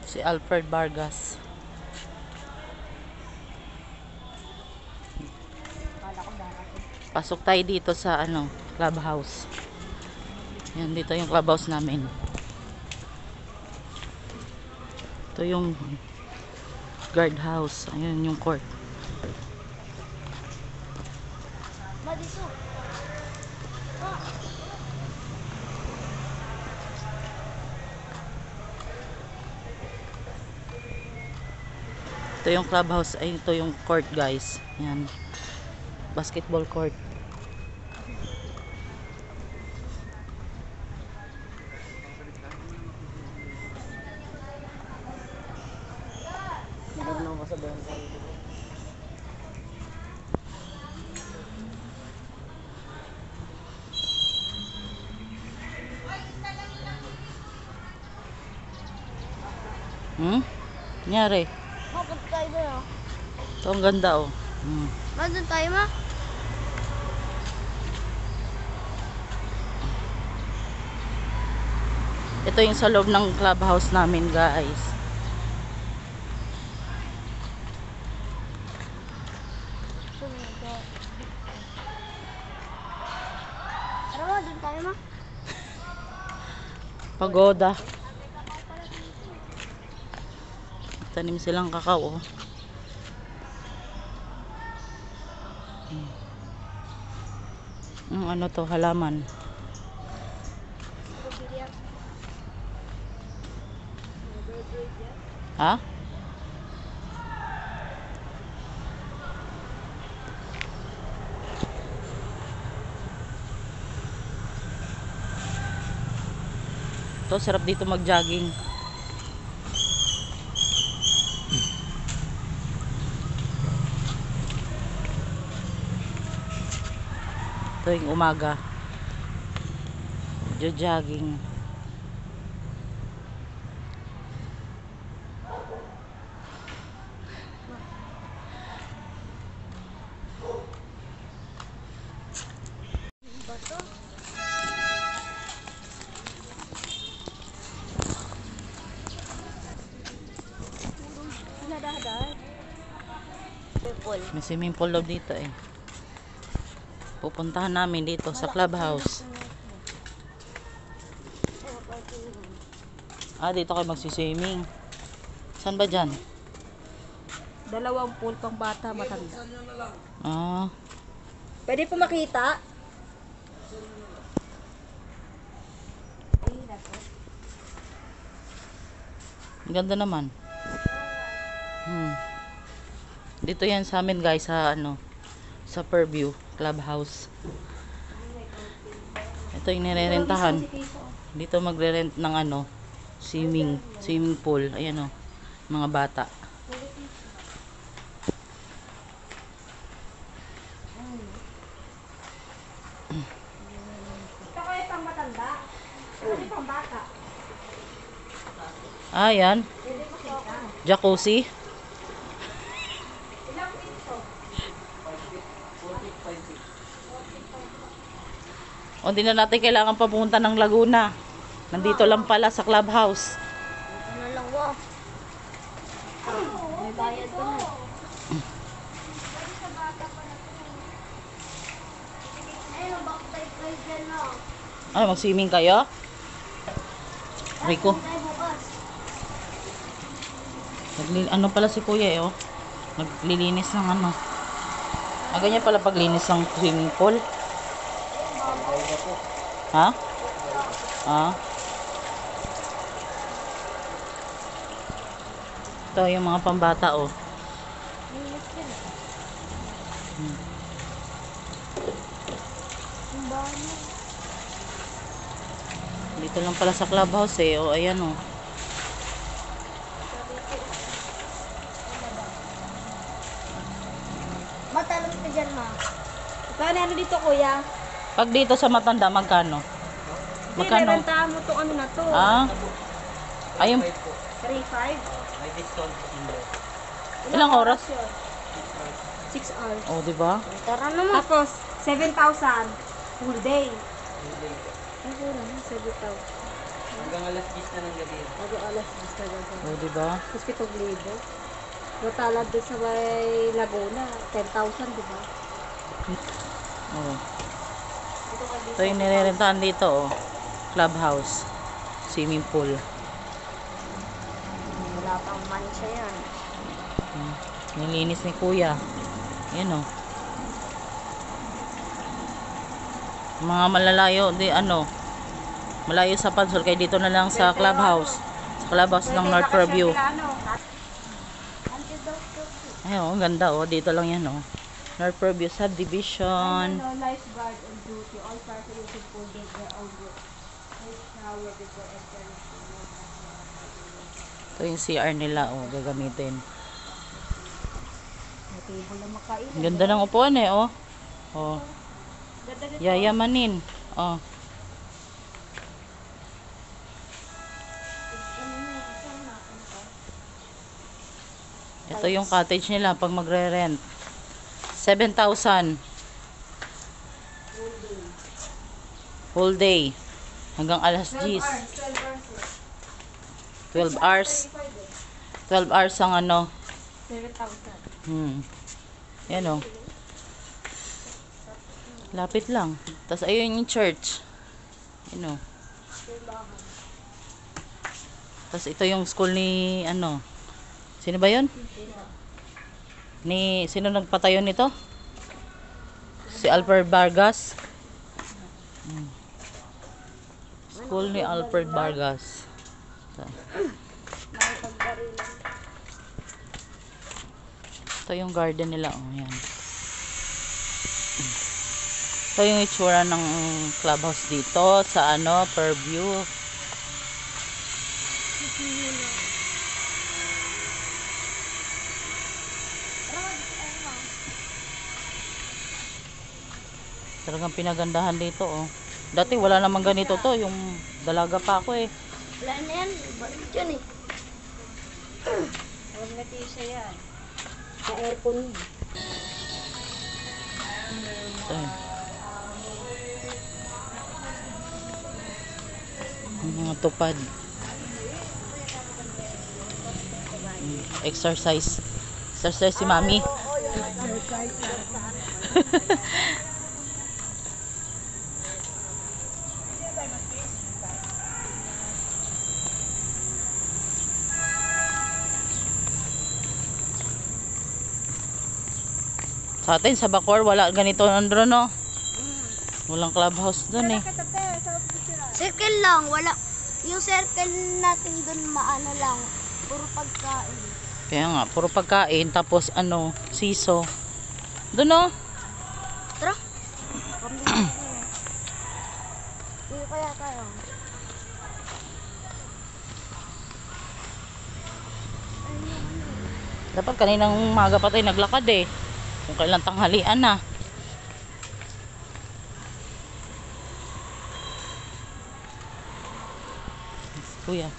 Si Alfred Vargas. Pasok tayo dito sa clubhouse. Yan, dito yung clubhouse namin. Ito yung guardhouse. Ayun yung court. Ito yung clubhouse. Ay, ito yung court, guys. Yan. Basketball court. Nyari. Bakit tayo doon? Ito ang ganda, oh. Doon tayo, ma? Ito yung sa loob ng clubhouse namin, guys. Tara, ma, doon tayo, ma. Pagoda. Tanim silang kakao, oh. Ano to, halaman. Ha? To, sarap dito mag-jogging. Ito yung umaga. Jogging. May swimming pool daw dito, eh. Pupuntahan namin dito sa clubhouse. Dito kayo magsiswimming. Saan ba dyan? Dalawang pool pang bata, matanda. Pwede po makita? Ang ganda naman. Dito yan sa amin, guys, sa sa Purview Clubhouse. Ito yung nirerentahan. Dito magre-rent ng swimming pool. Ayan, oh, mga bata. Ito kayo pang matanda? Pwede pang bata? Ayan. Jacuzzi. O, di na natin kailangan papunta ng Laguna. Nandito lang pala sa clubhouse. Ano lang, wow. May bayad pa na. Ayun, bakit tayo dyan, no? Mag-swimming kayo? Rico. Tayo bukas. Ano pala si kuya, eh, oh. Naglilinis ng ganyan pala paglinis ng swimming pool. Ha? Ito yung mga pambata, oh. Dito lang pala sa clubhouse, eh. Oh, ayan, oh. Matalong ka dyan, ma. Ano dito, kuya? Pag dito sa matanda, magkano? Magkano? Rentahan mo itong na to. Ayun. 3.5? May discount din. Ilang oras? 6 hours. Oh, diba? Tara naman. Tapos, 7,000. Full day. Ay, pura na. 7,000. Hanggang alas 10 na ng gabi. Bago alas 10 na gabi. O, diba? Tapos 7,000. Matala doon sa may Laguna, 10,000, di ba? Oo. Ito yung nirerentahan dito, oh. Clubhouse. Swimming pool. Wala pang mancha yan. Nilinis ni kuya. Yan, oh. Mga malalayo, malayo sa Pansol, kaya dito na lang sa clubhouse. Sa clubhouse ng North Fairview. Ayun, ang ganda, oh. Dito lang yan, oh. North Fairview Subdivision. Lifeguard on duty. All participating pool get their own group. Shower before entering. Ito yung CR nila, oh. Gagamitin. May table na makain. Ang ganda ng upuan, eh, oh. Oh. Ganda nito. Yayamanin. Oh. Ito yung cottage nila pag magre-rent. 7,000. Whole day. Hanggang alas 10. 12 hours. 12 hours ang 7,000. Yan, oh. Lapit lang. Tapos ayun yung church. Yan, oh. Tapos ito yung school ni sino ba yun? Sino nagpatayo nito? Si Alfred Vargas. School ni Alfred Vargas. Ito yung garden nila, oh, yan. Ito yung itsura ng clubhouse dito sa Fairview. Talagang pinagandahan dito, oh. Dati wala namang ganito to, yung dalaga pa ako, eh. Wala na yan. Balik yun eh. Huwag na tisa yan. Sa aircon. Ito, eh. Yung mga tupad. Exercise. Exercise si Mami. Sa atin, sa Bacoor, wala ganito nandun, no? Walang clubhouse dun, eh. Circle lang. Wala. Yung circle natin dun maano lang. Puro pagkain. Kaya nga, puro pagkain, tapos siso. Dun, no? Tara. Hindi kaya tayo. Dapat kaninang umaga pa tayo naglakad, eh. Kung kailan tanghalian na. Kuya.